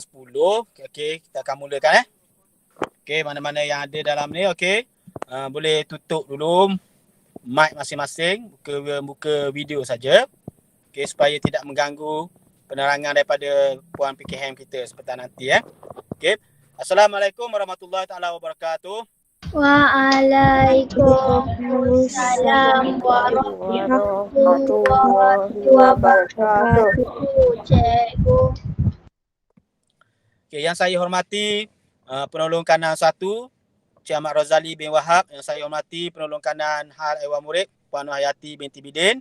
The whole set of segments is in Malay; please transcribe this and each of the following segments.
10. Okey, kita akan mulakan. Okey, mana-mana yang ada dalam ni, okey. Boleh tutup dulu mic masing-masing, buka video saja. Okey, supaya tidak mengganggu penerangan daripada Puan PKM kita sebentar nanti. Okey. Assalamualaikum warahmatullahi taala wabarakatuh. Waalaikumsalam warahmatullahi wabarakatuh. Cikgu. Okay, yang saya hormati penolong kanan 1 Cik Ahmad Razali bin Wahab. Yang saya hormati penolong kanan Hal Ehwal Murid Puan Hayati binti Bidin.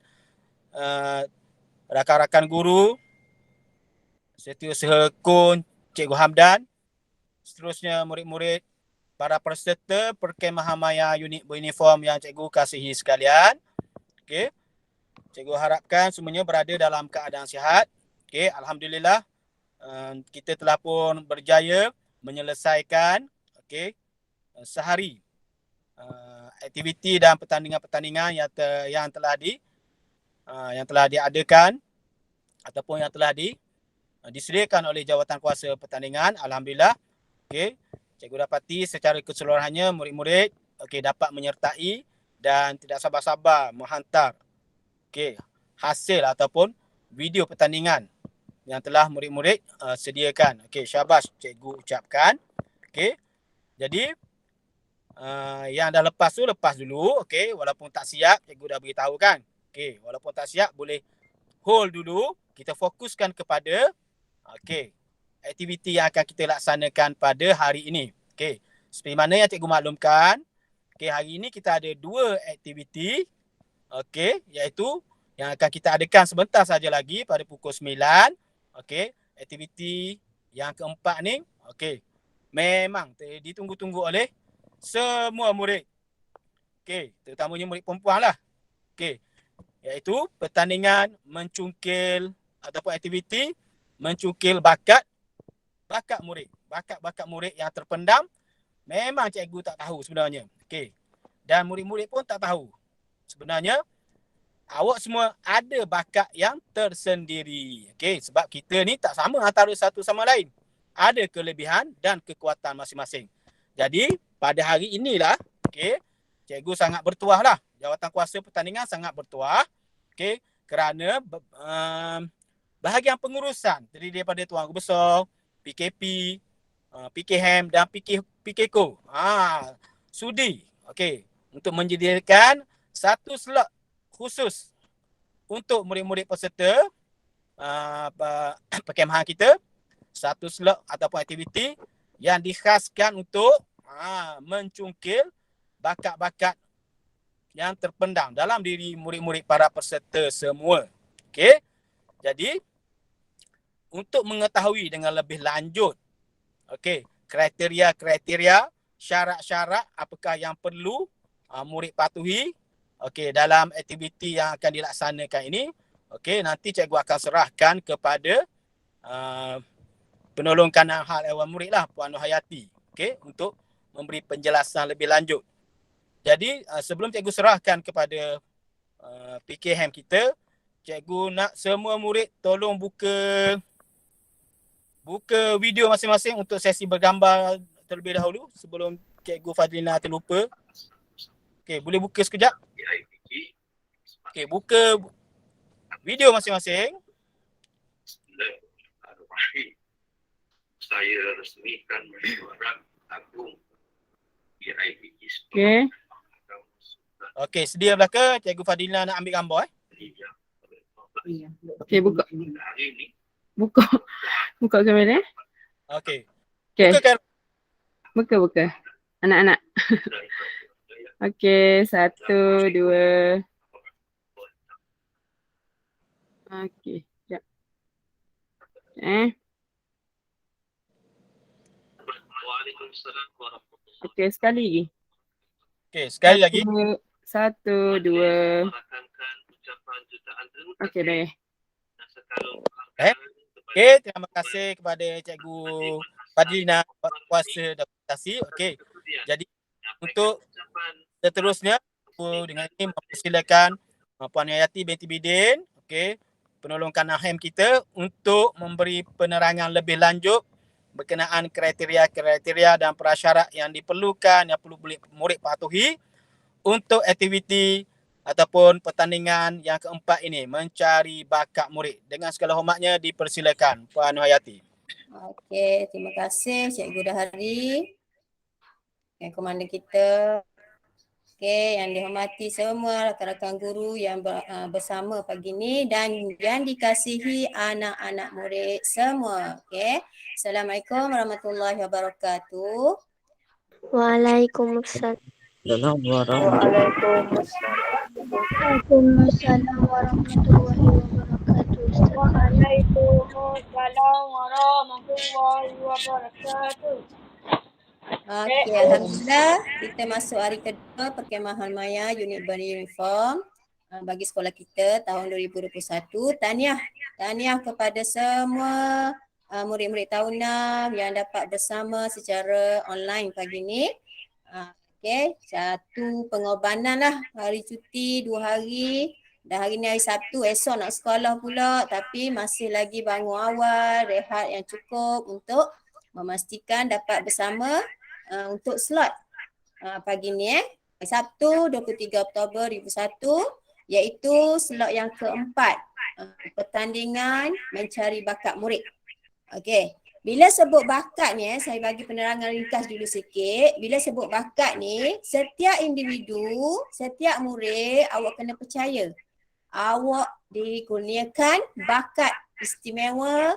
Rakan-rakan guru, Setiausaha Kun Cikgu Hamdan. Seterusnya murid-murid, para peserta perkemahan maya unit beruniform yang cikgu kasihi sekalian. Okay. Cikgu harapkan semuanya berada dalam keadaan sihat. Okay, alhamdulillah. Kita telah pun berjaya menyelesaikan sehari aktiviti dan pertandingan-pertandingan yang telah diadakan ataupun yang telah disediakan oleh jawatan kuasa pertandingan. Alhamdulillah. Okey, cikgu dapati secara keseluruhannya murid-murid dapat menyertai dan tidak sabar-sabar menghantar hasil ataupun video pertandingan yang telah murid-murid sediakan. Okey, syabas cikgu ucapkan. Okey. Jadi yang dah lepas tu lepas dulu. Okey, walaupun tak siap cikgu dah beritahu kan. Okey, walaupun tak siap boleh hold dulu. Kita fokuskan kepada aktiviti yang akan kita laksanakan pada hari ini. Okey, seperti mana yang cikgu maklumkan, hari ini kita ada 2 aktiviti iaitu yang akan kita adakan sebentar saja lagi pada pukul 9. Okey, aktiviti yang keempat ni memang ditunggu-tunggu oleh semua murid. Okey, terutamanya murid perempuan lah. Okey, iaitu pertandingan mencungkil ataupun aktiviti mencungkil bakat murid. Bakat murid yang terpendam memang cikgu tak tahu sebenarnya. Okey. Dan murid-murid pun tak tahu. Sebenarnya awak semua ada bakat yang tersendiri. Okey, sebab kita ni tak sama antara satu sama lain. Ada kelebihan dan kekuatan masing-masing. Jadi, pada hari inilah, cikgu sangat bertuah lah. Jawatan kuasa pertandingan sangat bertuah. Kerana bahagian pengurusan terdiri daripada Tuan Guru Besar, PKP, PKM dan PKCO. Sudi untuk menyediakan satu slot khusus untuk murid-murid peserta perkemahan kita, satu slot ataupun aktiviti yang dikhaskan untuk mencungkil bakat-bakat yang terpendam dalam diri murid-murid para peserta semua. Okey. Jadi untuk mengetahui dengan lebih lanjut kriteria, syarat-syarat apakah yang perlu murid patuhi dalam aktiviti yang akan dilaksanakan ini, nanti cikgu akan serahkan kepada penolong kanan Hal Ehwal Murid lah, Puan Hayati, untuk memberi penjelasan lebih lanjut. Jadi sebelum cikgu serahkan kepada PKM kita, cikgu nak semua murid tolong buka video masing-masing untuk sesi bergambar terlebih dahulu sebelum Cikgu Fadlina terlupa. Okey, boleh buka sekejap? Okey, buka video masing-masing. Saya resmikan mesyuarat agung IIPG. Okey. Okey, sedia belaka Cikgu Fadlina nak ambil gambar Okey, buka. Buka kamera. Okey. Okey. Buka. Anak-anak. Okey, 1, 2. Okey, sekejap. Okey, sekali lagi. Okey, sekali lagi. 1, 2. Okey, dah. Okey, terima kasih kepada Cikgu Fadlina kuasa dokumentasi. Okey. Jadi untuk seterusnya aku dengan ini mempersilakan Puan Hayati binti Bidin, penolong kanan HEM kita untuk memberi penerangan lebih lanjut berkenaan kriteria-kriteria dan prasyarat yang diperlukan, yang perlu murid patuhi untuk aktiviti ataupun pertandingan yang keempat ini, mencari bakat murid. Dengan segala hormatnya dipersilakan Puan Hayati. Okey, terima kasih Cikgu Dahari. Komandan kita. Okey, yang dihormati semua rakan-rakan guru yang bersama pagi ini dan yang dikasihi anak-anak murid semua. Okey. Assalamualaikum warahmatullahi wabarakatuh. Waalaikumsalam. Waalaikumsalam warahmatullahi wabarakatuh. Waalaikumsalam warahmatullahi wabarakatuh. Okey, alhamdulillah kita masuk hari kedua perkemahan maya unit beruniform bagi sekolah kita tahun 2021. Tahniah kepada semua murid-murid tahun 6 yang dapat bersama secara online pagi ini. Okey, satu pengorbanan lah, hari cuti 2 hari. Dah hari ni hari Sabtu, esok nak sekolah pula, tapi masih lagi bangun awal, rehat yang cukup untuk memastikan dapat bersama untuk slot pagi ni hari Sabtu 23 Oktober 2001, iaitu slot yang keempat, pertandingan mencari bakat murid. Okey. Bila sebut bakat ni, saya bagi penerangan ringkas dulu sikit. Bila sebut bakat ni, setiap individu, setiap murid, awak kena percaya. Awak dikurniakan bakat istimewa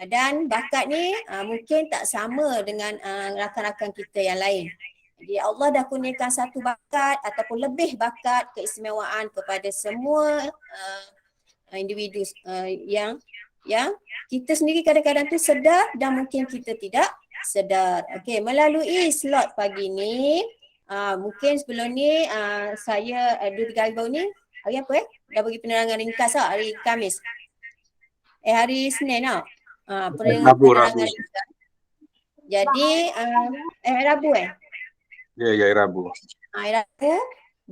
dan bakat ni mungkin tak sama dengan rakan-rakan kita yang lain. Jadi Allah dah kurniakan satu bakat ataupun lebih bakat keistimewaan kepada semua individu yang kita sendiri kadang-kadang tu sedar dan mungkin kita tidak sedar. Okey, melalui slot pagi ni, mungkin sebelum ni saya 2-3 hari baru ni, hari apa dah bagi penerangan ringkas hari Khamis. Hari Senin tau. Penerangan ringkas. Jadi Rabu Ya, Rabu. Hari Rabu.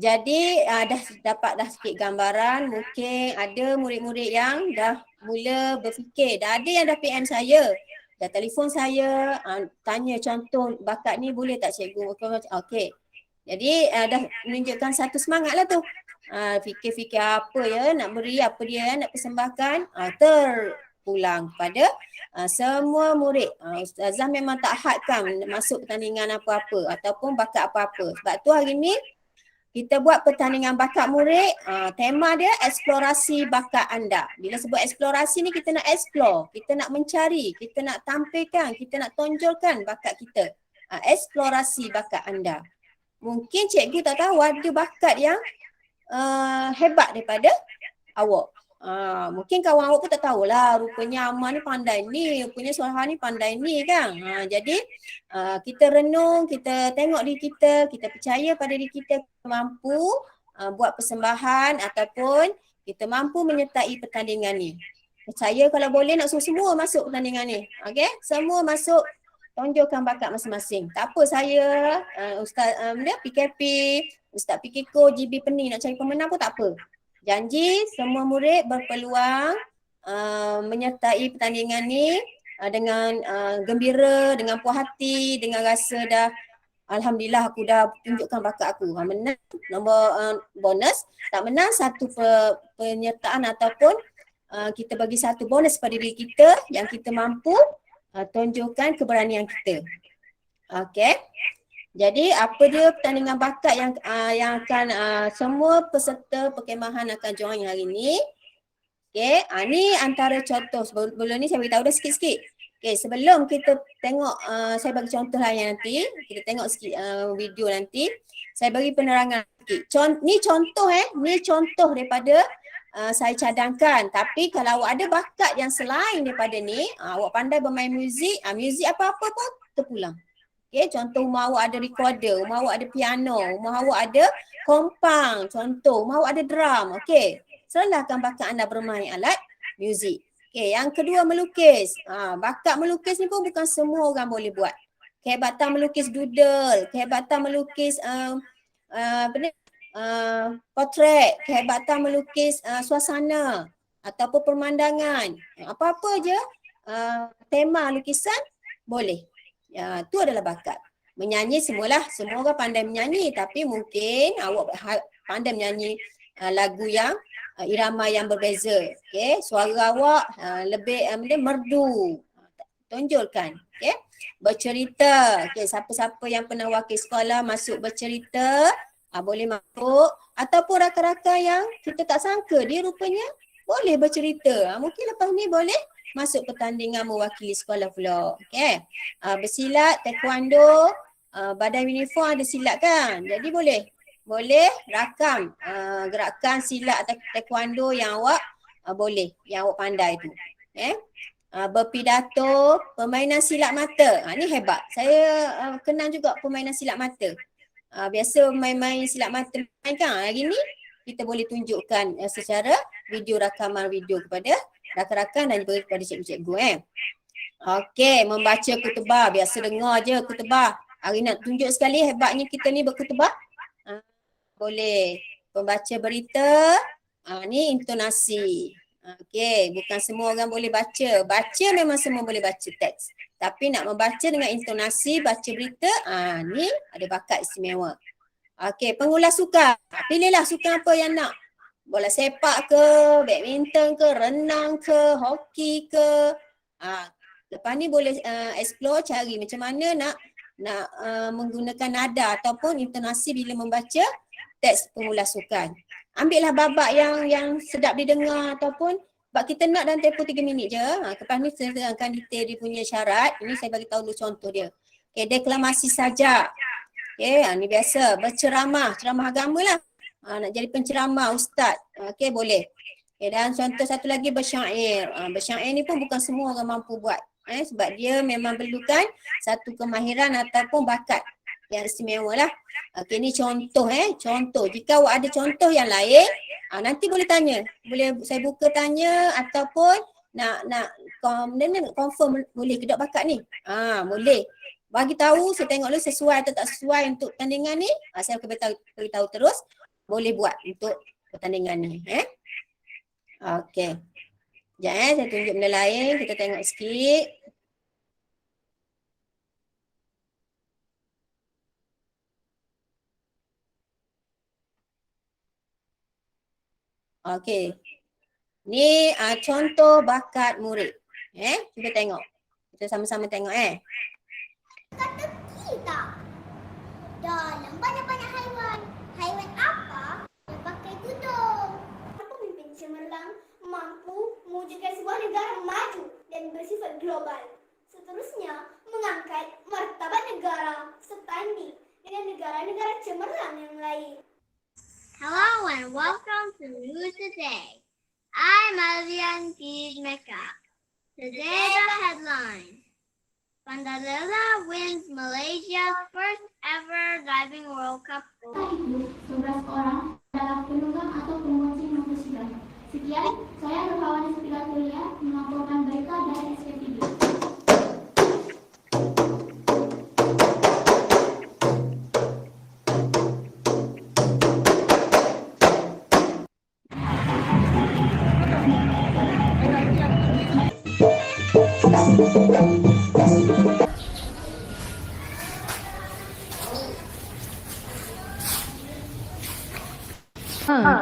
Jadi dah dapat sikit gambaran, mungkin ada murid-murid yang dah mula berfikir, dah ada yang dah PM saya, dah telefon saya, tanya contoh bakat ni boleh tak cikgu? Okey. Jadi dah menunjukkan satu semangat lah tu. Fikir-fikir apa ya nak beri, apa dia nak persembahkan, terpulang pada semua murid. Ustazah memang tak hadkan masuk pertandingan apa-apa ataupun bakat apa-apa. Sebab tu hari ni kita buat pertandingan bakat murid, tema dia eksplorasi bakat anda. Bila sebut eksplorasi ni kita nak explore, kita nak mencari, kita nak tampilkan, kita nak tonjolkan bakat kita. Eksplorasi bakat anda. Mungkin cikgu tak tahu ada bakat yang hebat daripada awak. Mungkin kawan awak pun tak tahulah, rupanya Amal ni pandai ni, rupanya Sohah ni pandai ni kan. Jadi kita renung, kita tengok diri kita percaya pada diri kita mampu buat persembahan ataupun kita mampu menyertai pertandingan ni. Percaya kalau boleh nak suruh semua masuk pertandingan ni. Okey, semua masuk, tonjolkan bakat masing-masing. Tak apa saya Ustaz PKP, Ustaz PKK, GB Pening nak cari pemenang pun tak apa. Janji semua murid berpeluang menyertai pertandingan ni dengan gembira, dengan puas hati, dengan rasa dah alhamdulillah aku dah tunjukkan bakat aku. Menang nombor bonus, tak menang satu penyertaan ataupun kita bagi satu bonus pada diri kita yang kita mampu tunjukkan keberanian kita. Okey. Jadi apa dia pertandingan bakat yang akan semua peserta perkemahan akan join hari ni. Okey, ni antara contoh. Sebelum ni saya beritahu dah sikit-sikit. Okey, sebelum kita tengok saya bagi contoh lain nanti, kita tengok sikit video nanti. Saya bagi penerangan sikit. Ni contoh daripada saya cadangkan. Tapi kalau awak ada bakat yang selain daripada ni, awak pandai bermain muzik, muzik apa-apa pun terpulang. Okay, contoh rumah awak ada recorder, rumah awak ada piano, rumah awak ada kompang, contoh rumah awak ada drum. Okay, serahkan bakat anda bermain alat muzik. Okay, yang kedua melukis. Bakat melukis ni pun bukan semua orang boleh buat. Kehebatan melukis doodle, kehebatan melukis potret, kehebatan melukis suasana ataupun pemandangan. Apa-apa je tema lukisan boleh. Ya, tu adalah bakat. Menyanyi semua orang pandai menyanyi, tapi mungkin awak pandai menyanyi lagu yang irama yang berbeza. Okey, suara awak lebih merdu. Tonjolkan. Okey. Bercerita. Okey, siapa-siapa yang pernah wakil sekolah masuk bercerita, boleh masuk. Ataupun rakan-rakan yang kita tak sangka dia rupanya boleh bercerita. Mungkin lepas ni boleh masuk pertandingan mewakili sekolah pula. Okey. Bersilat, taekwondo, badan uniform ada silat kan. Jadi boleh rakam gerakan silat atau taekwondo yang awak boleh, yang awak pandai tu. Berpidato, permainan silat mata. Ni hebat. Saya kenal juga permainan silat mata. Biasa main-main silat mata kan. Hari ni kita boleh tunjukkan secara rakaman video kepada rakan-rakan dan juga kepada cikgu-cikgu. Okey, membaca kutubah. Biasa dengar je kutubah. Hari nak tunjuk sekali hebatnya kita ni berkutubah. Boleh. Pembaca berita. Ni intonasi. Okey, bukan semua orang boleh baca. Baca memang semua boleh baca teks. Tapi nak membaca dengan intonasi, baca berita, ni ada bakat istimewa. Okey, pengulas sukan. Pilihlah sukan apa yang nak. Bola sepak ke, badminton ke, renang ke, hoki ke. Lepas ni boleh explore, cari macam mana nak menggunakan nada ataupun intonasi bila membaca teks pengulas sukan. Ambillah babak yang sedap didengar ataupun bab kita nak dalam tempoh 3 minit je. Lepas ni saya terangkan detail dia punya syarat. Ini saya bagi tahu dulu contoh dia. Okey, deklamasi sajak. Okey, ni biasa ceramah agama lah. Nak jadi penceramah ustaz. Okey, boleh. Okay, dan contoh satu lagi bersyair. Bersyair ni pun bukan semua orang mampu buat. Sebab dia memang perlukan satu kemahiran ataupun bakat yang istimewa lah. Okey, ni contoh contoh. Jika awak ada contoh yang lain, nanti boleh tanya. Boleh saya buka tanya ataupun nak confirm boleh ke tak bakat ni. Boleh. Bagi tahu, saya tengok dulu sesuai atau tak sesuai untuk pertandingan ni. Saya akan beritahu terus. Boleh buat untuk pertandingan ni. Okey. Sekejap saya tunjuk benda lain. Kita tengok sikit. Okey. Ni contoh bakat murid. Cuba tengok. Kita sama-sama tengok Kata kita dalam banyak-banyak haiwan. Haiwan apa yang pakai tudung? Pemimpin cemerlang mampu mewujudkan sebuah negara maju dan bersifat global. Seterusnya, mengangkat martabat negara setanding dengan negara-negara cemerlang yang lain. Hello and welcome to News Today. I'm Alvian P. Mecca. Today the headline. Pandalila wins Malaysia's first ever diving World Cup gold. 11 orang adalah penunggang atau pembonceng Motosika. Sekian, saya Nurhawan Espigatulia melaporkan berita dari SPTV.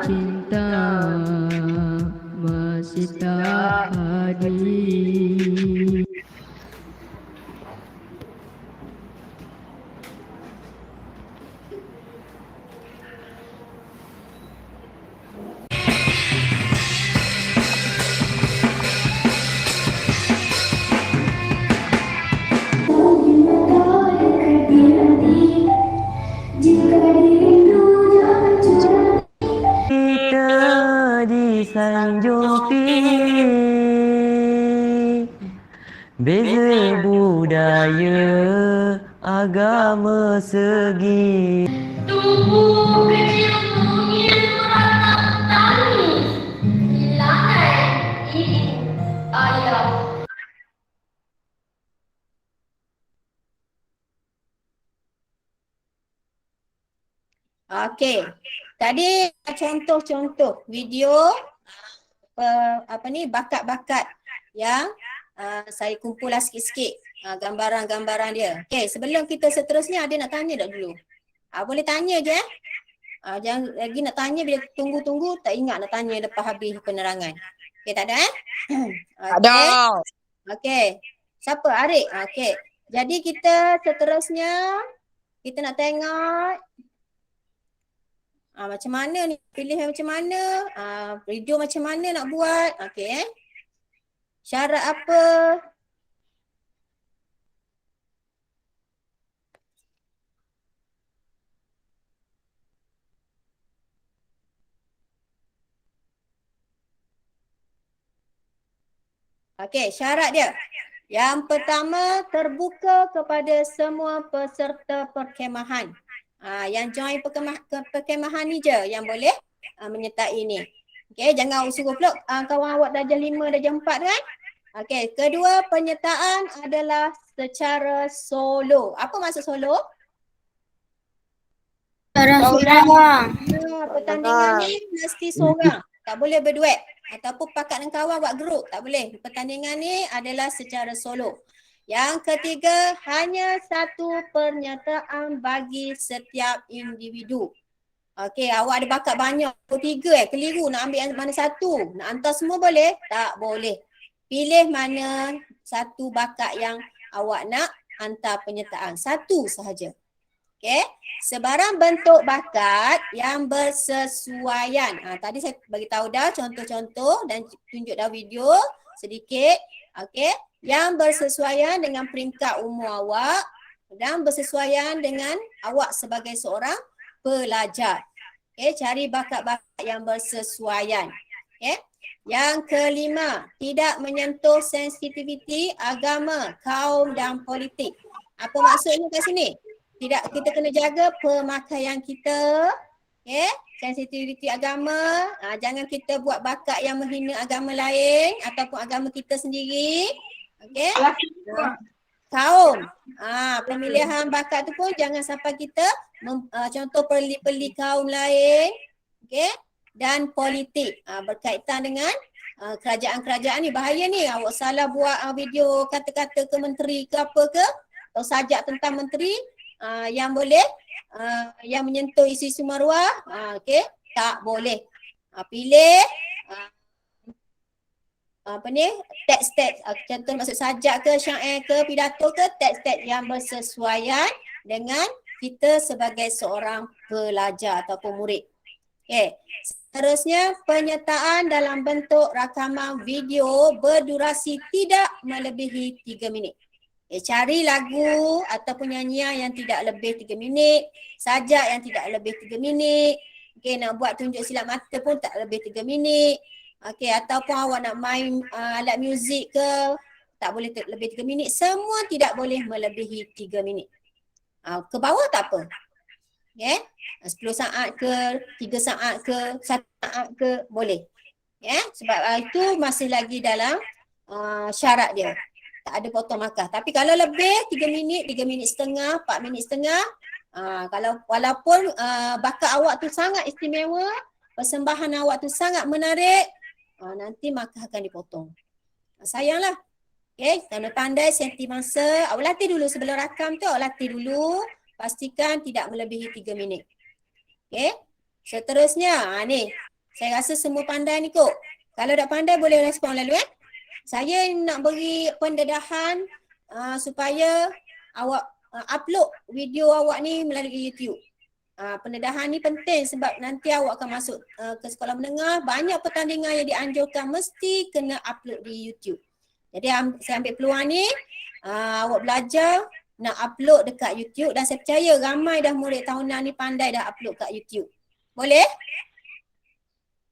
Cinta masih tak hadir. Sanjung beza budaya agama segi. Tubuh kecil mungil meratap tangis. Silakan ini ayah. Okey. Tadi contoh-contoh video bakat-bakat yang saya kumpulah sikit-sikit gambaran-gambaran dia. Okey, sebelum kita seterusnya ada nak tanya tak dulu? Boleh tanya je. Jangan lagi nak tanya bila tunggu-tunggu tak ingat nak tanya lepas habis penerangan. Okey, tak ada Okey. Okey. Siapa? Arik? Okey. Jadi kita seterusnya kita nak tengok macam mana ni, pilih macam mana, video macam mana nak buat. Okey. Syarat apa? Okey, syarat dia. Yang pertama, terbuka kepada semua peserta perkhemahan. Yang join perkhemahan ni je yang boleh menyertai ni. Okey, jangan suruh pula kawan awak darjah 5, darjah 4 kan? Okey, kedua, penyertaan adalah secara solo. Apa maksud solo? Pertandingan ni mesti seorang. Tak boleh berduet. Ataupun pakat dengan kawan buat grup. Tak boleh. Pertandingan ni adalah secara solo. Yang ketiga, hanya satu pernyataan bagi setiap individu. Okey, awak ada bakat banyak. 3 keliru. Nak ambil yang mana satu? Nak hantar semua boleh? Tak boleh. Pilih mana satu bakat yang awak nak hantar penyertaan. Satu sahaja. Okey, sebarang bentuk bakat yang bersesuaian. Tadi saya bagi tahu dah contoh-contoh dan tunjuk dah video sedikit. Okey, yang bersesuaian dengan peringkat umur awak dan bersesuaian dengan awak sebagai seorang pelajar. Okey, cari bakat-bakat yang bersesuaian. Okey. Yang kelima, tidak menyentuh sensitiviti agama, kaum dan politik. Apa maksudnya kat sini? Tidak, kita kena jaga pemakaian kita, okay? Sensitiviti agama, jangan kita buat bakat yang menghina agama lain ataupun agama kita sendiri, okay? Kaum, pemilihan bakat tu pun jangan sampai kita contoh peli-peli kaum lain, okay? Dan politik, berkaitan dengan kerajaan-kerajaan ni bahaya ni. Awak salah buat video kata-kata ke menteri ke apa ke, atau sajak tentang menteri, yang boleh yang menyentuh isu-isu maruah, okey, tak boleh. Pilih teks-teks, contoh maksud sajak ke, syair ke, pidato ke, teks-teks yang bersesuaian dengan kita sebagai seorang pelajar ataupun murid. Okey. Seterusnya, penyertaan dalam bentuk rakaman video berdurasi tidak melebihi 3 minit. Cari lagu ataupun nyanyian yang tidak lebih 3 minit, sajak yang tidak lebih 3 minit. Okey, nak buat tunjuk silap mata pun tak lebih 3 minit. Okey, ataupun awak nak main alat muzik ke, tak boleh lebih 3 minit. Semua tidak boleh melebihi 3 minit. Ke bawah tak apa. Okey, 10 saat ke, 3 saat ke, 1 saat ke, boleh. Sebab itu masih lagi dalam syarat dia. Tak ada potong markah. Tapi kalau lebih 3 minit, 3 minit setengah, 4 minit setengah, kalau walaupun bakat awak tu sangat istimewa, persembahan awak tu sangat menarik, nanti markah akan dipotong. Sayanglah. Okay, kena pandai senti masa. Awak latih dulu sebelum rakam tu, awak latih dulu. Pastikan tidak melebihi 3 minit. Okay. Seterusnya, ni. Saya rasa semua pandai ni kot. Kalau tak pandai boleh respon lalu Saya nak beri pendedahan supaya awak upload video awak ni melalui YouTube. Pendedahan ni penting sebab nanti awak akan masuk ke sekolah menengah. Banyak pertandingan yang dianjurkan mesti kena upload di YouTube. Jadi saya ambil peluang ni, awak belajar nak upload dekat YouTube dan saya percaya ramai dah murid tahunan ni pandai dah upload kat YouTube. Boleh?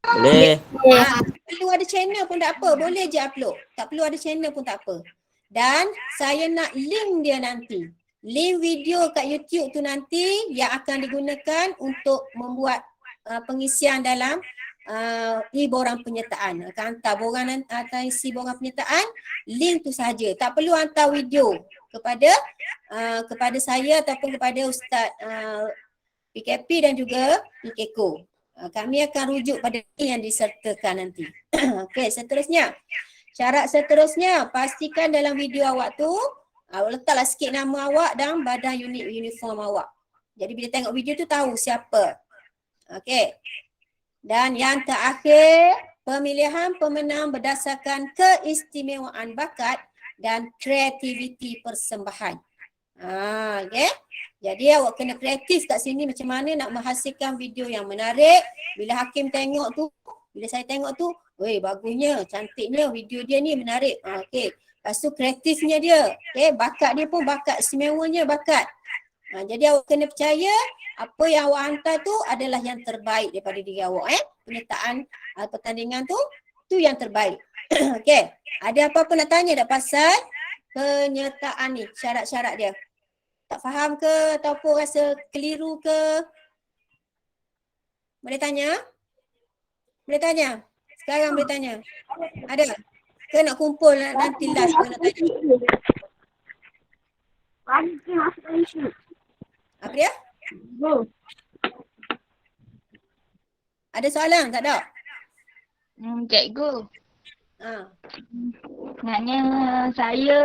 Boleh. Tak perlu ada channel pun tak apa. Boleh je upload. Tak perlu ada channel pun tak apa. Dan saya nak link dia nanti. Link video kat YouTube tu nanti yang akan digunakan untuk membuat pengisian dalam e-borang penyertaan. Akan hantar borang akan isi borang penyertaan. Link tu saja. Tak perlu hantar video kepada saya ataupun kepada Ustaz PKP dan juga PKKO. Kami akan rujuk pada yang disertakan nanti. Okey, seterusnya. Syarat seterusnya, pastikan dalam video awak tu letaklah sikit nama awak dan badan unit uniform awak. Jadi bila tengok video tu tahu siapa. Okey. Dan yang terakhir, pemilihan pemenang berdasarkan keistimewaan bakat dan kreativiti persembahan. Okey. Jadi awak kena kreatif kat sini macam mana nak menghasilkan video yang menarik. Bila hakim tengok tu, bila saya tengok tu, weh bagusnya, cantiknya video dia ni menarik. Okey. Lepas tu kreatifnya dia. Okey, bakat dia pun bakat istimewanya bakat. Jadi awak kena percaya apa yang awak hantar tu adalah yang terbaik daripada diri awak. Penyertaan pertandingan tu yang terbaik. Okey. Ada apa-apa nak tanya tak pasal penyertaan ni, syarat-syarat dia? Tak faham ke ataupun rasa keliru ke? Boleh tanya? Boleh tanya? Sekarang boleh tanya. Ada? Ke nak kumpul nanti live ke nak tanya? Apa dia? Ada soalan tak ada? Cikgu, Ha. sebenarnya saya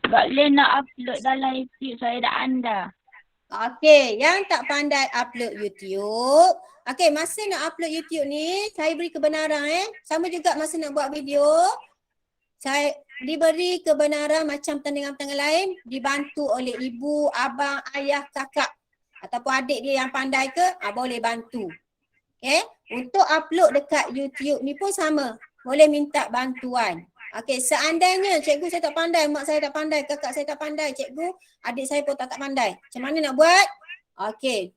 boleh nak upload dalam YouTube, saya dah anda. Okey, yang tak pandai upload YouTube. Okey, masa nak upload YouTube ni, saya beri kebenaran Sama juga masa nak buat video, saya diberi kebenaran macam pertandingan-pertandingan lain, dibantu oleh ibu, abang, ayah, kakak ataupun adik dia yang pandai ke, boleh bantu. Okey, untuk upload dekat YouTube ni pun sama. Boleh minta bantuan. Okey, seandainya cikgu saya tak pandai, mak saya tak pandai, kakak saya tak pandai, cikgu, adik saya pun tak pandai. Macam mana nak buat? Okey,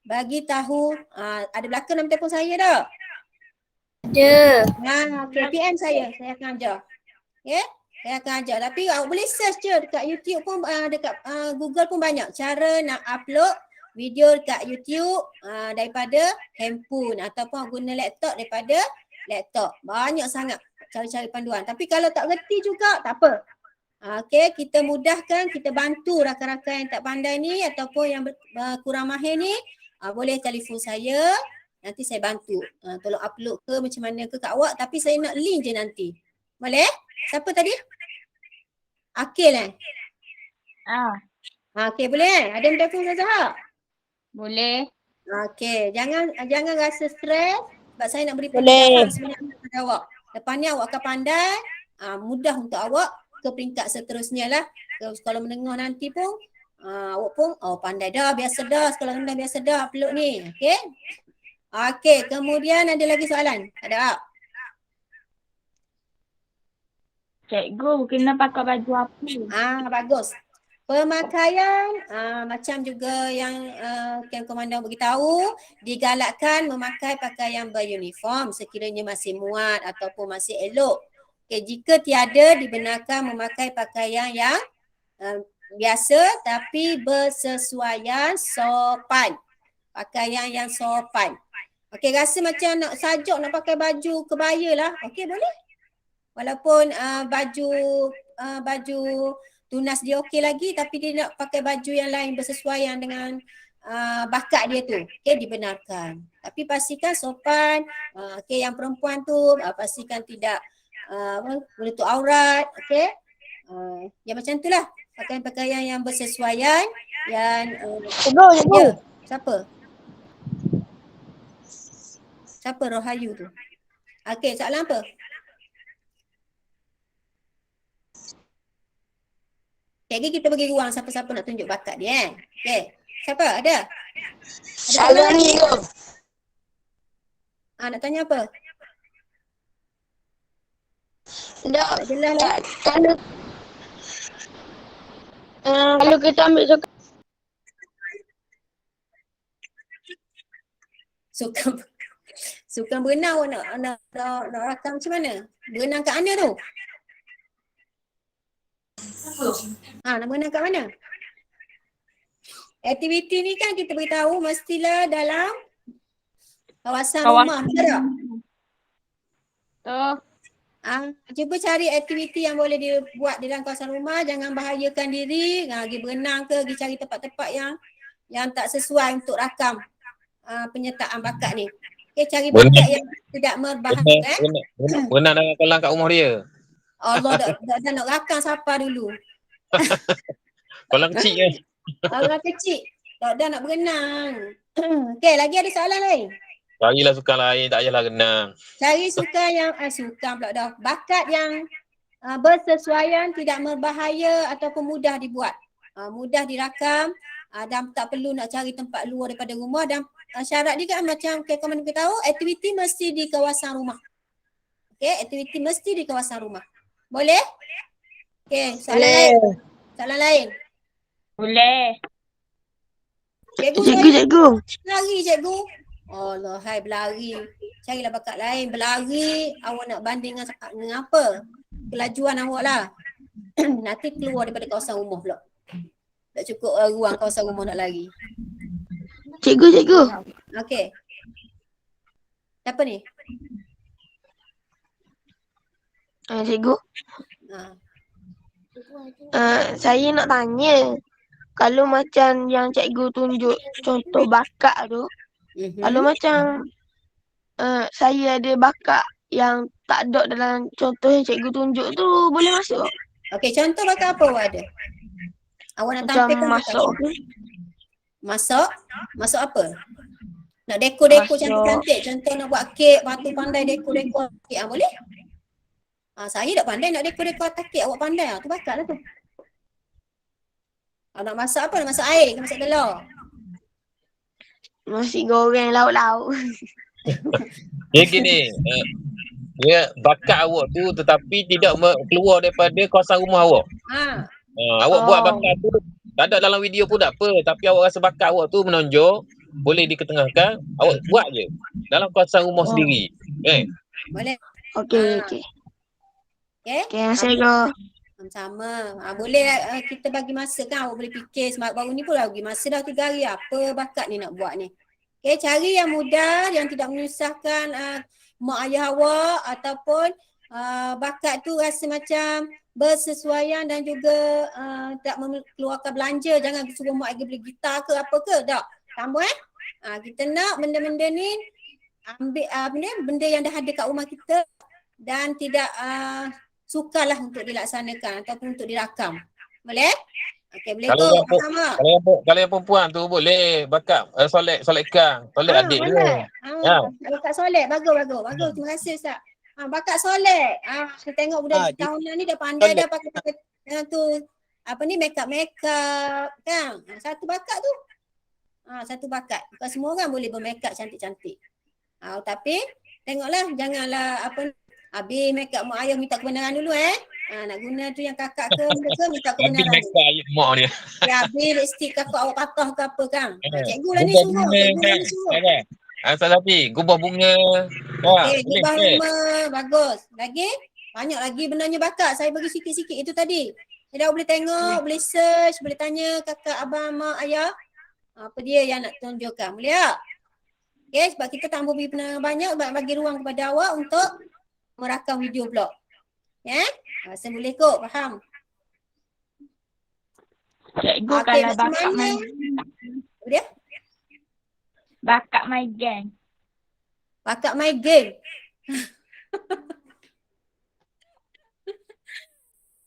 bagi tahu, ada belakang nombor telefon saya tak? Ada. Okey, PM saya akan ajar. Okey, saya akan ajar. Tapi awak boleh search je dekat YouTube pun, dekat Google pun banyak cara nak upload video dekat YouTube daripada handphone ataupun guna laptop daripada laptop. Banyak sangat cari-cari panduan. Tapi kalau tak reti juga, tak apa. Okey, kita mudahkan, kita bantu rakan-rakan yang tak pandai ni ataupun yang kurang mahir ni, boleh telefon saya, nanti saya bantu. Tolong upload ke macam mana ke kat awak, tapi saya nak link je nanti. Boleh? Siapa tadi? Akil Okey, boleh Ada telefon Zahra? Boleh. Okey, jangan rasa stres sebab saya nak beri penjelasan sebenarnya kepada awak. Lepas ni awak akan pandai, mudah untuk awak ke peringkat seterusnya lah. Kalau mendengar nanti pun, awak pun pandai dah, biasa dah, sekolah rendah biasa dah upload ni. Okey? Okey, kemudian ada lagi soalan? Ada tak? Cikgu, kena pakai baju apa? Bagus. Pemakaian macam juga yang Kem Komandan beritahu, digalakkan memakai pakaian beruniform sekiranya masih muat ataupun masih elok. Okay, jika tiada, dibenarkan memakai pakaian yang biasa tapi bersesuaian sopan. Pakaian yang sopan. Okey, rasa macam nak sajuk nak pakai baju kebaya lah. Okey, boleh. Walaupun baju tunas dia okey lagi tapi dia nak pakai baju yang lain bersesuaian dengan bakat dia tu. Okey, dibenarkan. Tapi pastikan sopan. Okey, yang perempuan tu pastikan tidak menutup aurat. Okey. Yang macam tu lah. Pakaian-pakaian yang bersesuaian. Yang ya. Siapa Rohayu tu? Okey, soalan apa? Cikgu kita bagi ruang siapa-siapa nak tunjuk bakat dia Okey. Siapa? Ada? Salah ni tu. Nak tanya apa? Tak jelas lah. Kalau kita ambil sukan berenang awak nak rakam macam mana? Berenang kat mana tu? Nak berenang kat mana? Aktiviti ni kan kita beritahu mestilah dalam kawasan rumah, betul tak? Cuba cari aktiviti yang boleh dibuat di dalam kawasan rumah, jangan bahayakan diri, pergi berenang ke, pergi cari tempat-tempat yang tak sesuai untuk rakam penyertaan bakat ni. Okay, cari bakat yang tidak berbahaya. Berenang dalam kolam kat rumah dia. Allah dah nak rakam siapa dulu. Kolam kecil kan? Orang kecil. Dah nak berenang. Okey, lagi ada soalan lain? Carilah sukan lain, tak payahlah renang. Cari sukan yang sukan pula dah. Bakat yang bersesuaian, tidak berbahaya ataupun mudah dibuat. Mudah dirakam dan tak perlu nak cari tempat luar daripada rumah dan syarat dia kan macam kawan kita tahu aktiviti mesti di kawasan rumah. Okey, aktiviti mesti di kawasan rumah. Boleh? Okey, soalan lain. Soalan lain. Boleh. Cikgu. Berlari cikgu. Allah, hai berlari. Carilah bakat lain. Berlari, awak nak banding dengan apa? Kelajuan awak lah. Nanti keluar daripada kawasan rumah pula. Tak cukup ruang kawasan rumah nak lari. Cikgu. Okey. Siapa ni? Cikgu. Ha. Saya nak tanya. Kalau macam yang cikgu tunjuk contoh bakat tu, kalau macam saya ada bakat yang tak ada dalam contoh yang cikgu tunjuk tu, boleh masuk? Okey, contoh bakat apa awak ada? Awak nak Macam tampilkan masak. Masak? Masak apa? Nak dekor-dekor Masak. cantik-cantik. Contoh nak buat kek, batu pandai dekor-dekor kek. Boleh? Saya tak pandai nak dekor-dekor atas kek. Awak pandai. Tu bakat lah tu. Nak masak apa? Nak masak air ke masak telur? Nasi goreng lauk-lauk. Dia gini, dia bakat awak tu tetapi tidak keluar daripada kawasan rumah awak. Awak buat bakat tu, tak ada dalam video pun tak apa. Tapi awak rasa bakat awak tu menonjol, boleh diketengahkan, awak buat je dalam kawasan rumah sendiri. Boleh? Okey. Okay? Cikgu. Sama. Boleh kita bagi masa kan. Awak boleh fikir sebab baru ni pun dah bagi masa dah 3 hari. Apa bakat ni nak buat ni. Okay, cari yang mudah, yang tidak menyusahkan mak ayah awak ataupun bakat tu rasa macam bersesuaian dan juga tak mengeluarkan belanja. Jangan suruh mak ayah beli gitar ke apa ke. Tak. Tambah kita nak benda-benda ni ambil benda yang dah ada kat rumah kita dan tidak sukarlah untuk dilaksanakan ataupun untuk dirakam. Boleh? Okey, boleh tu. Sama. Kalau yang perempuan tu boleh bakat solek-solekkan. Solek adik dia. Bakat solek. Bagus. Terima kasih Ustaz. Bakat solek. Kita tengok budak tahunan ni dah pandai dah pakai tu apa ni make up kan. Satu bakat tu. Satu bakat. Bukan semua orang boleh bermake up cantik-cantik. Tapi tengoklah janganlah apa habis make up mak ayah minta kebenaran dulu nak guna tu yang kakak ke minta kebenaran. Habis make up mak dia. Habis lipstick kakak awak patah ke apa kan. Cikgu lah ni suruh. Asal tapi gubah bunga. Gubah bunga bagus. Lagi banyak lagi benarnya bakat. Saya bagi sikit-sikit itu tadi. Saya dah boleh tengok, boleh search, boleh tanya kakak, abang, mak, ayah. Apa dia yang nak tunjukkan. Boleh tak? Okay, sebab kita tak beri penerangan banyak, bagi ruang kepada awak untuk merakam video vlog. Rasa boleh kot, faham? Cikgu kalau bakat main Apa dia? bakat main game. Bakat main game.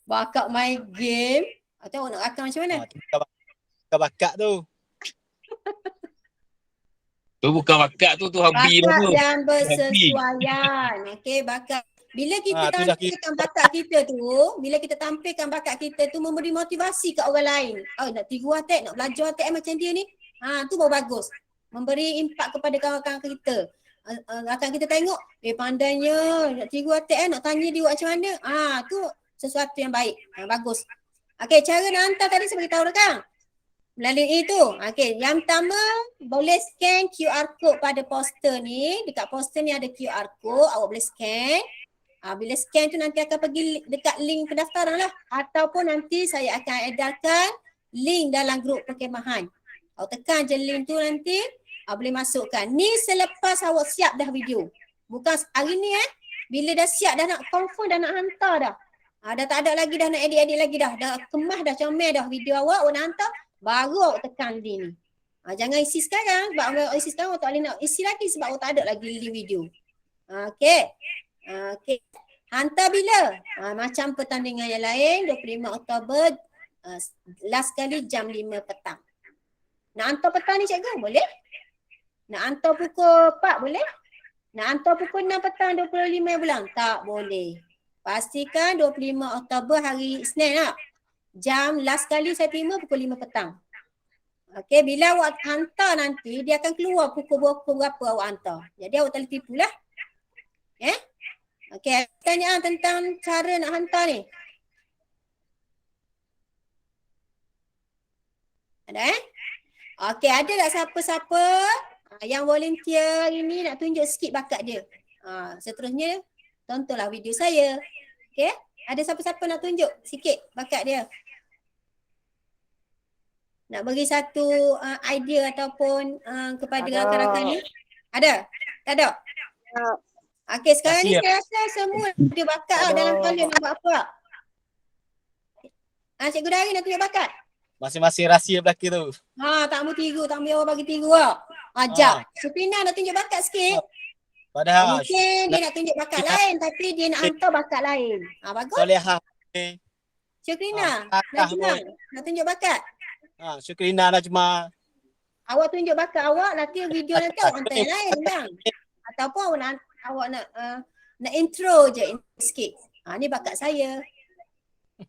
Bakat main game. Tengok nak rakam macam mana? Bukan bakat tu. Tu bukan bakat tu hobi dah tu. Bakat yang bersesuaian. Okey, bakat. Bila kita tampilkan bakat kita tu, bila kita tampilkan bakat kita tu memberi motivasi kat orang lain. Nak tiru atek, nak belajar atek macam dia ni. Tu baru bagus. Memberi impak kepada kawan-kawan kita. Akan kita tengok, pandainya nak tiru atek nak tanya dia buat macam mana. Tu sesuatu yang baik. Bagus. Okey, cara nak hantar tadi saya beritahu dah kan? Melalui itu. Okey, yang pertama boleh scan QR code pada poster ni. Dekat poster ni ada QR code, awak boleh scan. Bila scan tu nanti akan pergi dekat link pendaftaran lah. Ataupun nanti saya akan edarkan link dalam grup perkemahan. Awak tekan je link tu nanti, boleh masukkan. Ni selepas awak siap dah video. Bukan hari ni bila dah siap dah nak confirm dah nak hantar dah. Dah tak ada lagi dah nak edit-edit lagi dah. Dah kemas dah comel dah video awak nak hantar. Baru awak tekan link ni. Jangan isi sekarang. Sebab awak isi sekarang awak tak boleh nak isi lagi sebab awak tak ada lagi link video. Okey. Hantar bila? Macam pertandingan yang lain 25 Oktober last kali jam 5 petang. Nak hantar petang ni cikgu? Boleh? Nak hantar pukul 4 boleh? Nak hantar pukul 6 petang 25 bulan? Tak boleh. Pastikan 25 Oktober hari Isnin tak? Jam last kali saya terima pukul 5 petang. Okey, bila awak hantar nanti, dia akan keluar pukul berapa awak hantar. Jadi awak tak boleh tipu lah. Okey, pertanyaan tentang cara nak hantar ni. Ada Okey, ada tak siapa-siapa yang volunteer ini nak tunjuk sikit bakat dia? Seterusnya, tontonlah video saya. Okey, ada siapa-siapa nak tunjuk sikit bakat dia? Nak bagi satu idea ataupun kepada rakan-rakan ni? Ada? Tak ada? Okey, sekarang ni saya rasa semua ada bakat dalam kepala nak buat apa? Cikgu Dari nak tunjuk bakat? Masing-masing rahsia belaka tu. Tak mau tiru, tak mau awak bagi tiru lah. Jap. Suprina nak tunjuk bakat sikit. Padahal Mungkin dia nak tunjuk bakat lain tapi dia nak hantar bakat lain. Bagus. Solehah. Suprina, Najma nak tunjuk bakat? Syukrina Najma. Awak tunjuk bakat awak, nanti video nanti awak hantar yang lain bang. Ataupun awak nak intro je sikit. Ni bakat saya.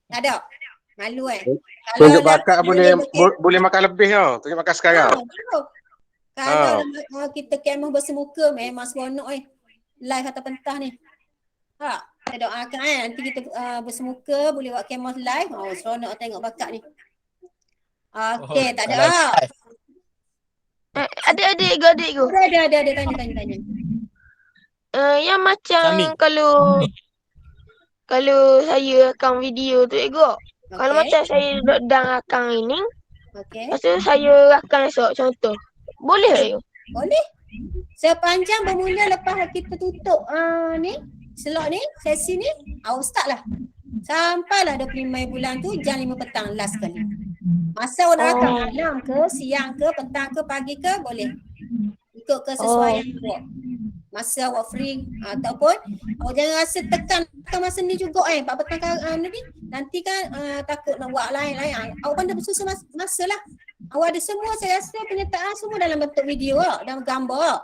Tak ada? Malu Tunjuk bakat boleh makan lebih tau. Tunjuk bakat sekarang. Kalau kita kemah bersemuka memang seronok live atau pentah ni. Saya doakan nanti kita bersemuka boleh buat kemah live. Seronok tengok bakat ni. Okey, tak ada. Adik-adik ke? Ada tanya. Yang macam kalau saya rakam video tu Ego. Kalau macam saya lockdown rakam ini, lepas tu saya rakam esok contoh. Boleh tak? Boleh. Sepanjang bermula lepas kita tutup ni, slot ni, sesi ni, awak start lah. Sampailah 25 bulan tu jam 5 petang last kali. Masa awak nak rakam malam ke, siang ke, petang ke, pagi ke, boleh. Ikut kesesuaian awak. Masa awak free ataupun awak jangan rasa tekan masa ni juga 4 petang ni nanti kan takut nak buat lain-lain. Awak pandai bersusun masa lah. Awak ada semua saya rasa penyertaan semua dalam bentuk video dalam gambar.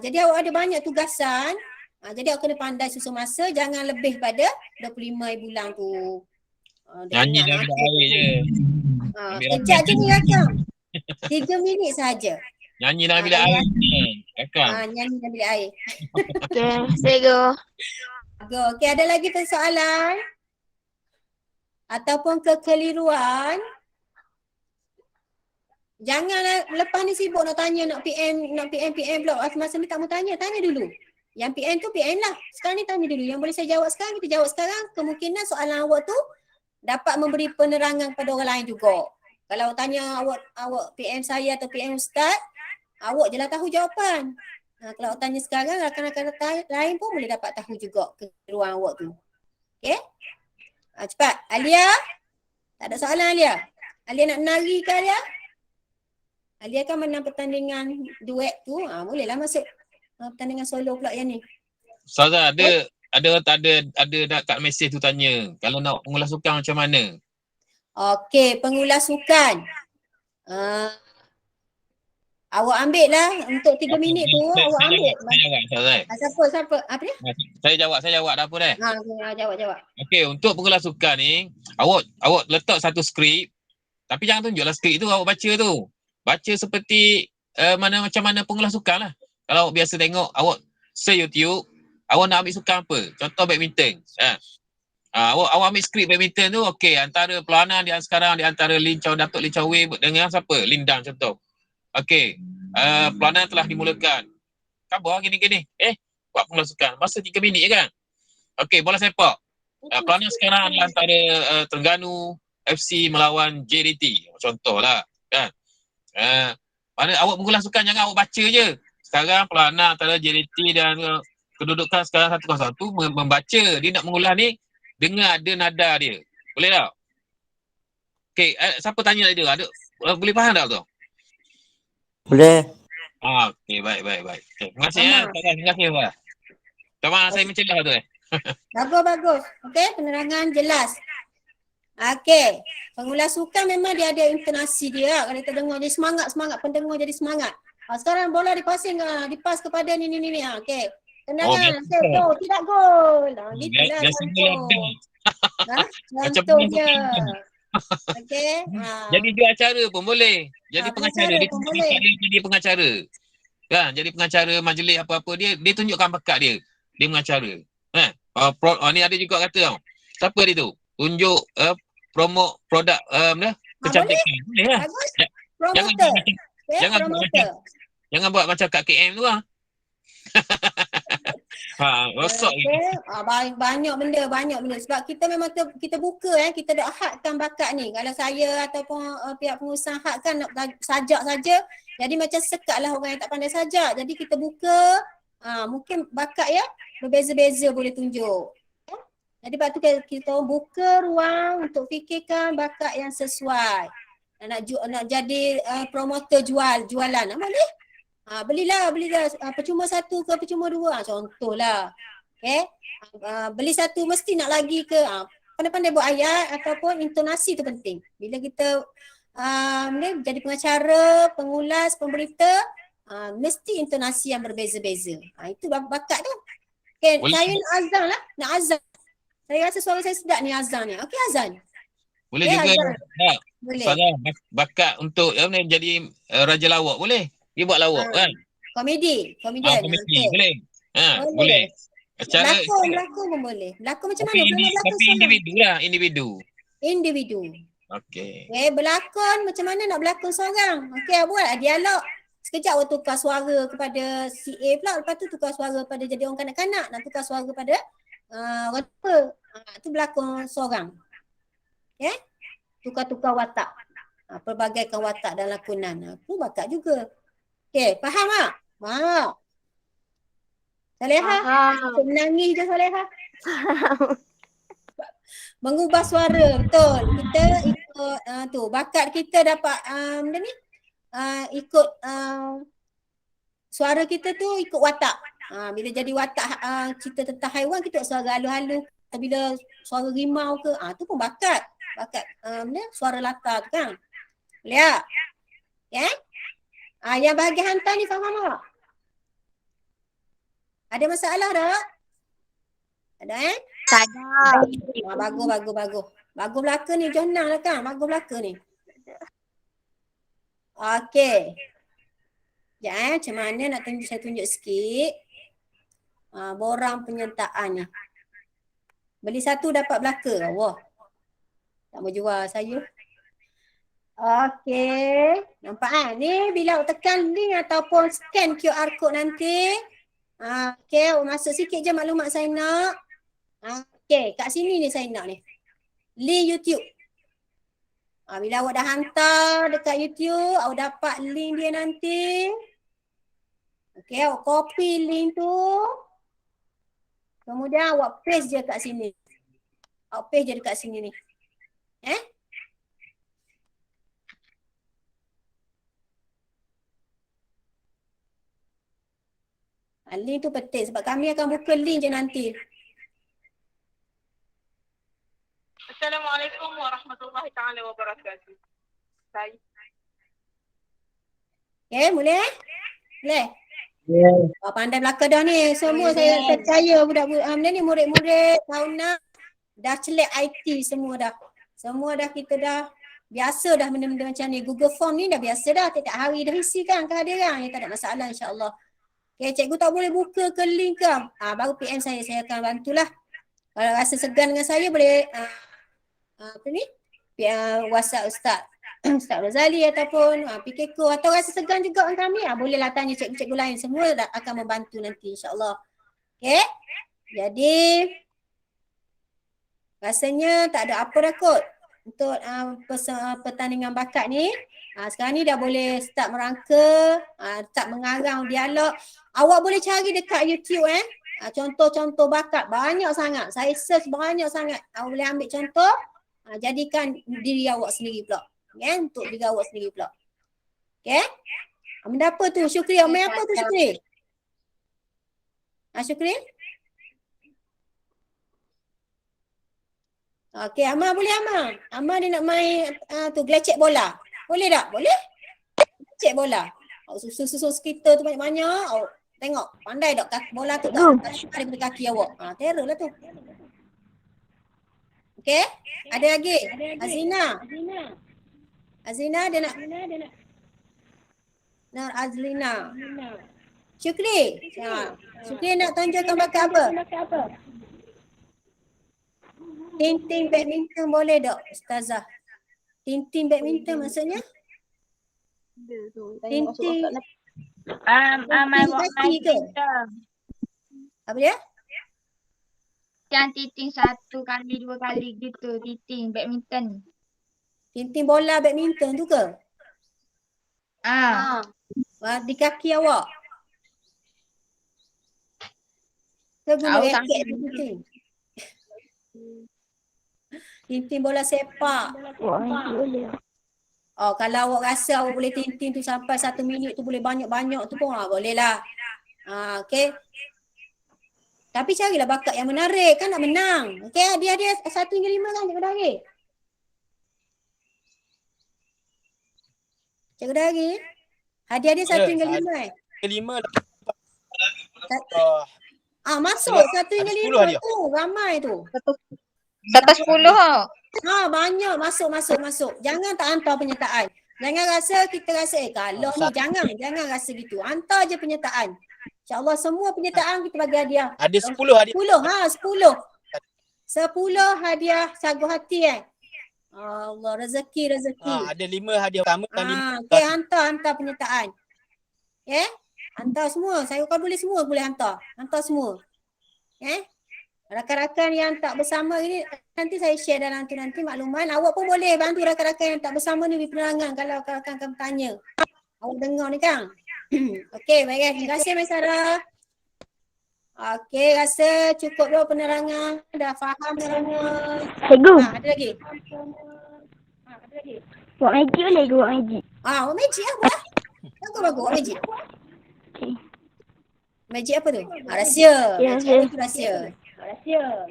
Jadi awak ada banyak tugasan. Jadi awak kena pandai susun masa, jangan lebih pada 25 bulan tu. Nyanyi dah bila air je. Kejap je ni rakam. 3 minit saja. Nyanyi dah bila air. Nyanyi dah bila air. Okay, saya go. Okay, ada lagi persoalan? Ataupun kekeliruan? Janganlah lepas ni sibuk nak tanya, nak PM pula. Masa ni tak mau tanya dulu. Yang PM tu PM lah. Sekarang ni tanya dulu. Yang boleh saya jawab sekarang, kita jawab sekarang. Kemungkinan soalan awak tu dapat memberi penerangan kepada orang lain juga. Kalau tanya awak PM saya atau PM Ustaz, awak je lah tahu jawapan. Kalau awak tanya sekarang, rakan-rakan lain pun boleh dapat tahu juga keseruan awak tu. Okay? Cepat. Alia? Tak ada soalan Alia? Alia nak menari ke Alia? Alia kan menang pertandingan duet tu. Bolehlah masuk pertandingan solo pula yang ni. Ustazah, ada kat mesej tu tanya. Kalau nak pengulas sukan macam mana? Okey, pengulas sukan. Awak ambil lah untuk 3 minit tu. Awak ambil. Siapa? Apa dia? Saya jawab dah apa dah. Jawab. Okey, untuk pengulas sukan ni, awak letak satu skrip. Tapi jangan tunjuklah skrip tu awak baca tu. Baca seperti macam mana pengulas sukan lah. Kalau awak biasa tengok, awak search YouTube, awak nak ambil sukan apa? Contoh badminton. Awak ambil skrip badminton tu, okey, antara peluanan di sekarang di antara Datuk Lin Chow Wei dengan siapa? Lin Dan contoh. Okey, peluanan telah dimulakan. Khabar gini-gini. Buat pengulas sukan. Masa 3 minit je kan? Okey, bola sepak. Peluanan sekarang adalah antara Terengganu FC melawan JDT. Contohlah, kan? Mana awak mengulas sukan, jangan awak baca je. Sekarang peluanan antara JDT dan kedudukan sekarang 1-1 membaca. Dia nak mengulas ni dengar ada nada dia. Boleh tak? Okey, siapa tanya dia? Boleh faham tak tu? Boleh. Okey, baik. Okay, terima kasih ya. Terima kasih. Sama saya mencelah tu Bagus. Okey, penerangan jelas. Okey. Pengulas sukan memang dia ada intonasi dia. Kalau kita dengar jadi semangat, pendengar jadi semangat. Sekarang bola dipas kepada ni. Okey. Tendangan. Okey, go, tidak gol. Gitulah Biasanya contoh. macam Contohnya. Okey. Jadi juruacara pun boleh. Jadi pengacara. Dia pun boleh. jadi pengacara. Kan? Jadi pengacara majlis apa-apa dia tunjukkan bakat dia. Dia mengacara. Ni ada juga kata tau. Siapa dia tu? Tunjuk promote produk kecantikan. Boleh lah. Bagus. Promoter. Jangan buat macam kat KM tu lah. Rosak banyak benda sebab kita memang kita buka kita dah hadkan bakat ni. Kalau saya ataupun pihak pengusaha hadkan nak sajak saja, jadi macam sekatlah orang yang tak pandai sajak. Jadi kita buka mungkin bakat berbeza-beza boleh tunjuk. Jadi sebab tu kita buka ruang untuk fikirkan bakat yang sesuai. Nak jadi promoter jualan boleh. Belilah percuma 1 ke percuma 2 contohlah. Okey. Beli 1 mesti nak lagi ke. Pandai-pandai buat ayat ataupun intonasi tu penting. Bila kita jadi pengacara, pengulas, pemberita, mesti intonasi yang berbeza-beza. Itu bakat tu. Okey, saya nak azan. Saya rasa suara saya sedap ni azan ni. Okey, azan. Boleh juga. Boleh. Salah bakat untuk jadi raja lawak boleh. Dia buat lawak kan? Komedian. Komedi boleh. Boleh. Berlakon pun boleh. Berlakon macam mana? Tapi individu lah, individu. Okey. Berlakon macam mana nak berlakon seorang? Okey, buat dialog. Sekejap awak tukar suara kepada CA pula, lepas tu tukar suara pada jadi orang kanak-kanak, nak tukar suara pada orang tua. Itu berlakon seorang. Okey? Tukar-tukar watak. Pelbagaikan watak dan lakonan. Itu bakat juga. Okey, faham tak? Saleha? Menangis je Saleha. Mengubah suara, betul. Kita ikut bakat kita dapat ikut suara kita tu ikut watak. Bila jadi watak cerita tentang haiwan, kita suara halu-halu. Bila suara rimau ke, tu pun bakat. Bakat suara latar tu kan. Boleh tak? Ya? Yang bahagian hantar ni faham tak? Ada masalah tak? Ada Tak ada. Bagus. Bagus belaka ni, Johnang lah kan? Bagus belaka ni. Okey. Sekejap macam mana nak saya tunjuk sikit. Borang penyertaan ni. Beli 1 dapat belaka. Wah. Tak mau jual saya. Okey. Nampak kan? Ni bila awak tekan link ataupun scan QR code nanti. Okey, awak masuk sikit je maklumat saya nak. Okey, kat sini ni saya nak ni. Link YouTube. Bila awak dah hantar dekat YouTube, awak dapat link dia nanti. Okey, awak copy link tu. Kemudian awak paste je kat sini. Awak paste je dekat sini ni. Link tu penting sebab kami akan buka link je nanti. Assalamualaikum warahmatullahi taala wabarakatuh. Boleh? Boleh? Pandai belaka dah ni. Semua saya percaya budak-budak ni murid-murid tahun 6 dah celek IT semua dah. Semua dah kita dah biasa dah benda-benda macam ni. Google Form ni dah biasa dah. Tiap hari dah isi kan kehadiran. Tak ada masalah insya-Allah. Okay, cikgu tak boleh buka ke link ke? Baru PM saya akan bantulah. Kalau rasa segan dengan saya boleh WhatsApp Ustaz Razali ataupun PKK atau rasa segan juga dengan kami, bolehlah tanya cikgu-cikgu lain, semua akan membantu nanti insya-Allah. Okey. Jadi rasanya tak ada apa dah kot untuk pertandingan bakat ni. Sekarang ni dah boleh start merangka, start mengarang dialog. Awak boleh cari dekat YouTube contoh-contoh bakat banyak sangat. Saya search banyak sangat. Awak boleh ambil contoh, jadikan diri awak sendiri pula. Untuk diri awak sendiri pula. Okey? Benda apa tu? Syukri. Main apa tu Syukri? Syukri? Okey, Amar boleh Amar. Amar dia nak main tu gelecek bola. Boleh tak? Boleh? Gelecek bola. Susun kita tu banyak-banyak. Tengok, pandai tak bola tu tak ada pada kaki awak. Terror lah tu. Okey? Ada lagi? Azina dia nak Nur Azlina. Syukri. Syukri nak tunjukkan bakat apa? Tinting badminton boleh tak Ustazah? Tinting badminton maksudnya? Tinting Main kaki ke? Apa dia? Yang titing 1 kali 2 kali gitu, titing badminton. Tinting bola badminton tu ke? Di kaki awak? Ke guna raket tinting? Tinting bola sepak. Kalau awak rasa awak boleh tinting tu sampai 1 minit tu boleh banyak-banyak tu pun boleh lah. Okey. Tapi carilah bakat yang menarik kan nak menang. Okey, hadiah 1 hingga 5 kan Cikgu Dari? Cikgu Dari? Hadiah dia 1 hingga 5 5 masuk 1 hingga 5 tu. Ramai tu. Sampai 10 banyak masuk. Jangan tak hantar penyertaan. Jangan rasa kita rasa kalau ni jangan rasa gitu. Hantar je penyertaan. InsyaAllah semua penyertaan kita bagi hadiah. Ada 10 hadiah. 10 hadiah sagu hati Allah rezeki. Ada 5 hadiah utama dan 5. Okey, hantar penyertaan. Hantar semua. Saya kalau boleh semua boleh hantar. Hantar semua. Rakan-rakan yang tak bersama ni nanti saya share dalam tu nanti makluman. Awak pun boleh bantu rakan-rakan yang tak bersama ni di penerangan kalau rakan-rakan bertanya. Awak dengar ni kan? Okey, baik. Terima kasih Maisara. Okey, rasa cukup dah penerangan. Dah faham penerangan. Cikgu. Ada lagi? Buat magic boleh ke buat magic? Buat magic apa? Bagus buat magic. Okay. Magic apa tu? Rahsia. Ya, Rahsia.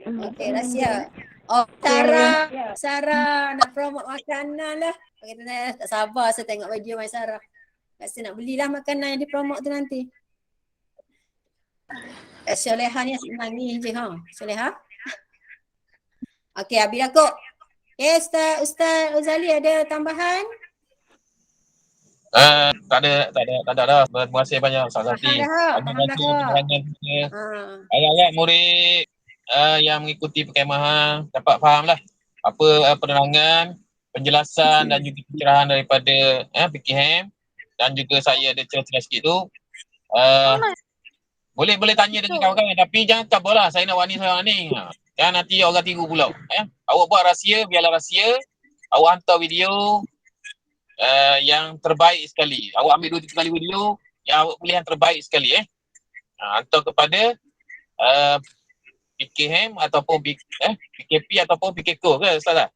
Okey, rahsia. Sarah nak promote makanan lah. Kita tak sabar saya tengok video Maisara. Rasa nak belilah makanan yang dipromote tu nanti. Soleha ni asyik nangis je Soleha. Okey, habis dah kok. Ustaz Uzali ada tambahan? Tak ada dah. Terima kasih banyak Ustaz Zati. Ayat-ayat murid yang mengikuti perkemahan dapat fahamlah apa penerangan, penjelasan dan juga pencerahan daripada PKM dan juga saya ada cerita sikit tu. Boleh tanya dengan kawan-kawan tapi jangan kaburlah saya nak wani. Jangan nanti orang tiru pula. Awak buat rahsia, biarlah rahsia. Awak hantar video yang terbaik sekali. Awak ambil 2-3 kali video yang awak pilih yang terbaik sekali hantar kepada PKM ataupun PKP ataupun PKKO ke Ustazah?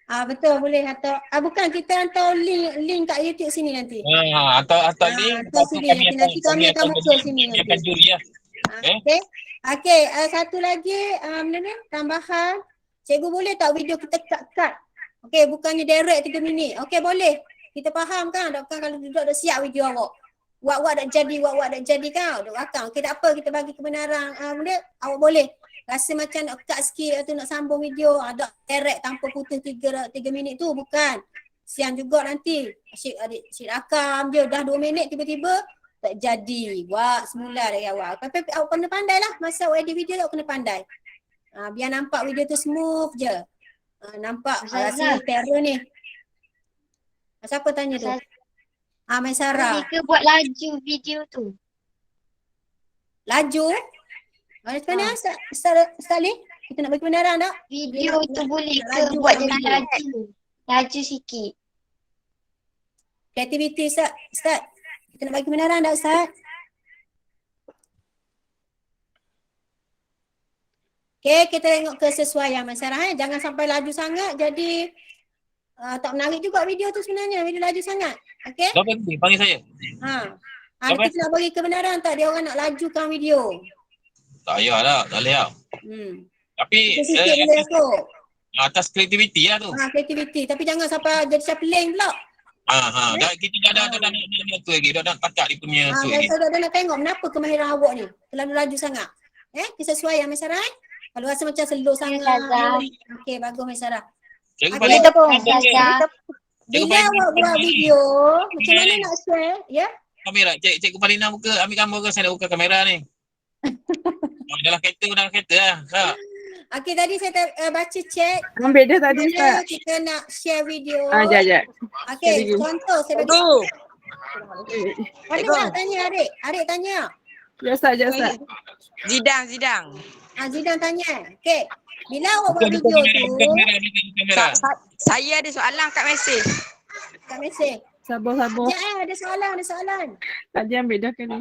Betul boleh atau bukan kita hantar link kat YouTube sini nanti. Hantar link nanti kami akan muncul sini nanti. Akan juri Okey, satu lagi tambahan. Cikgu boleh tak video kita cut? Okey, bukannya direct 3 minit. Okey, boleh. Kita faham kan? Bukan kalau duduk dah siap video awak. Wak dak jadi kan? Duk rakam. Okey, tak apa kita bagi kebenaran. Awak boleh. Rasa macam nak cut sikit atau nak sambung video, ada direct tanpa putus 3 minit tu bukan. Siang juga nanti. Asyik rakam je dah 2 minit tiba-tiba tak jadi. Buat semula dari awal. Tapi awak kena pandai lah. Masa awak edit video awak kena pandai. Biar nampak video tu smooth je. Nampak rasa terror ni. Siapa tanya tu? Maisara. Mereka buat laju video tu. Laju? Macam mana Ustaz Ali? Kita nak bagi kebenaran tak? Video tu boleh ke buat jadi laju? Laju sikit. Kreativiti Ustaz. Kita nak bagi kebenaran tak Ustaz? Okay, kita tengok kesesuaian masyarakat. Jangan sampai laju sangat jadi tak menarik juga video tu sebenarnya. Video laju sangat. Okay? Siapa ni? Panggil saya. Kita nak bagi kebenaran tak? Dia orang nak lajukan video. Tak payah lah. Tak boleh lah. Tapi Atas kreativiti lah tu. Kreativiti. Tapi jangan sampai jadi chapeling pula. Kita dah nak tu lagi. Dah nak pakak dia punya tu lagi. Saya dah nak tengok kenapa kemahiran awak ni. Terlalu laju sangat. Kesesuaian Ms. Sarah. Kalau rasa macam slow sangat. Okey, bagus Ms. Sarah. Kita pun Ustazah. Bila awak buat video, macam mana nak share? Ya? Kamera. Cikgu Falina buka, ambil gambar ke? Saya nak buka kamera ni. Dalam kereta lah. Tak. Okey, tadi saya baca chat. Beda tadi Ustaz. Kita nak share video. Jap. Okey, contoh saya bagi. Adik nak tanya adik. Adik tanya. Ya Ustaz. Zidang. Zidang tanya. Okey. Bila awak buat video tu, saya ada soalan kat mesej. Sabar. ada soalan. Tadi ambil dah kan ni.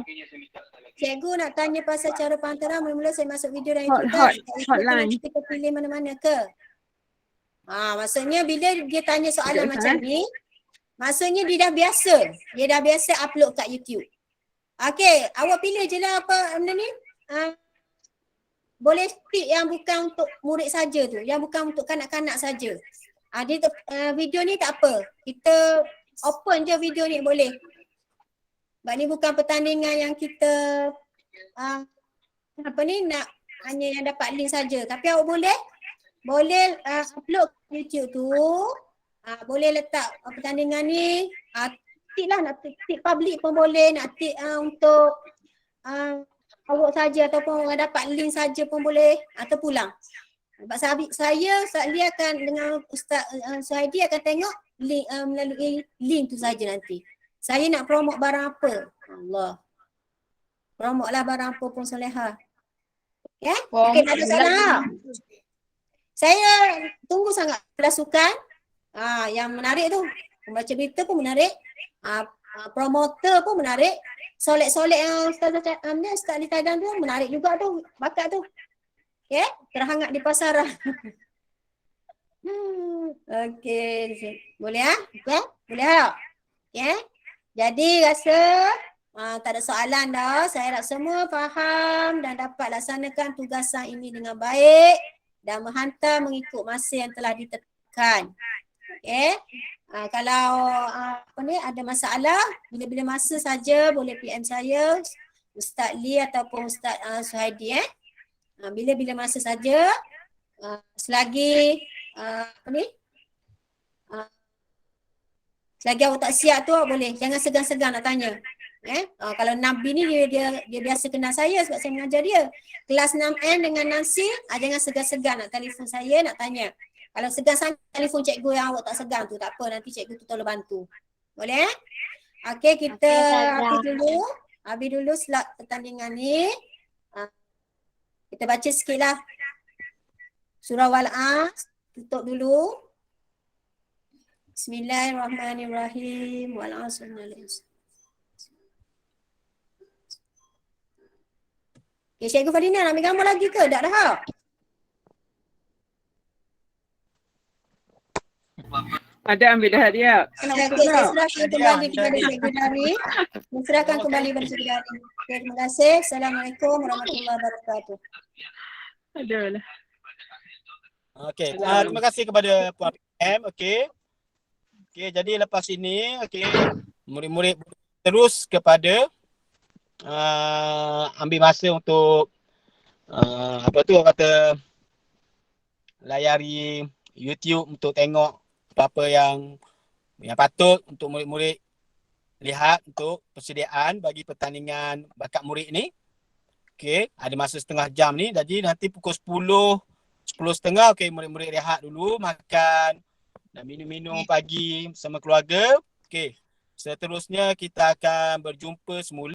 Cikgu nak tanya pasal cara penghantaran. Mula-mula saya masuk video dari hotline. Kita pilih mana-mana ke? Maksudnya bila dia tanya soalan macam ni, maksudnya dia dah biasa. Dia dah biasa upload kat YouTube. Okey, awak pilih je lah apa benda ni. Boleh speak yang bukan untuk murid saja tu, yang bukan untuk kanak-kanak saja. Video ni tak apa. Kita open je video ni boleh. Sebab ni bukan pertandingan yang kita nak hanya yang dapat link saja. Tapi awak boleh upload YouTube tu. Boleh letak pertandingan ni. Tik lah, nak tik public pun boleh, nak tik untuk awak saja ataupun orang dapat link saja pun boleh atau pulang. Sebab saya Ustaz Lee akan dengan Ustaz Suhaidi akan tengok link melalui link tu saja nanti. Saya nak promote barang apa? Allah. Promote lah barang apa pun soleha. Ya? Okey, tak ada salah. Saya tunggu sangat kerasukan. Yang menarik tu. Membaca berita pun menarik. Promoter pun menarik. Solek-solek yang Ustaz Lee Taidan tu menarik juga tu, bakat tu. Okay, terhangat di pasaran. Okey, boleh Okay, boleh tak? Okay, jadi rasa tak ada soalan dah. Saya harap semua faham dan dapat laksanakan tugasan ini dengan baik dan menghantar mengikut masa yang telah ditetapkan. Okay. Kalau ada masalah, bila-bila masa saja boleh PM saya, Ustaz Lee ataupun Ustaz Suhaidi. Bila-bila masa saja, selagi selagi awak tak siap tu boleh, jangan segan-segan nak tanya. Kalau Nabi ni dia biasa kenal saya sebab saya mengajar dia. Kelas 6N dengan Nancy, jangan segan-segan nak telefon saya nak tanya. Kalau segan sangat telefon cikgu yang awak tak segan tu, tak apa, nanti cikgu tu tolong bantu. Boleh? Okey, kita habis dulu slot pertandingan ni. Kita baca sikit lah. Surah Wal-As, tutup dulu. Bismillahirrahmanirrahim. Wal-As. Okay, Cikgu Fadina nak ambil gambar lagi ke? Tak dah. Ada ambil dah dia. Saya serahkan kembali kepada Cikgu Dari. Serahkan kembali kepada Cikgu Dari. Terima kasih. Assalamualaikum warahmatullahi wabarakatuh. Adalah. Okey, terima kasih kepada Puan PM. Okey, jadi lepas ini, murid-murid terus kepada ambil masa untuk layari YouTube untuk tengok apa-apa yang patut untuk murid-murid lihat untuk persediaan bagi pertandingan bakat murid ni. Okey, ada masa setengah jam ni. Jadi nanti pukul 10:30 murid-murid rehat dulu, makan dan minum-minum pagi bersama keluarga. Okey, seterusnya kita akan berjumpa semula.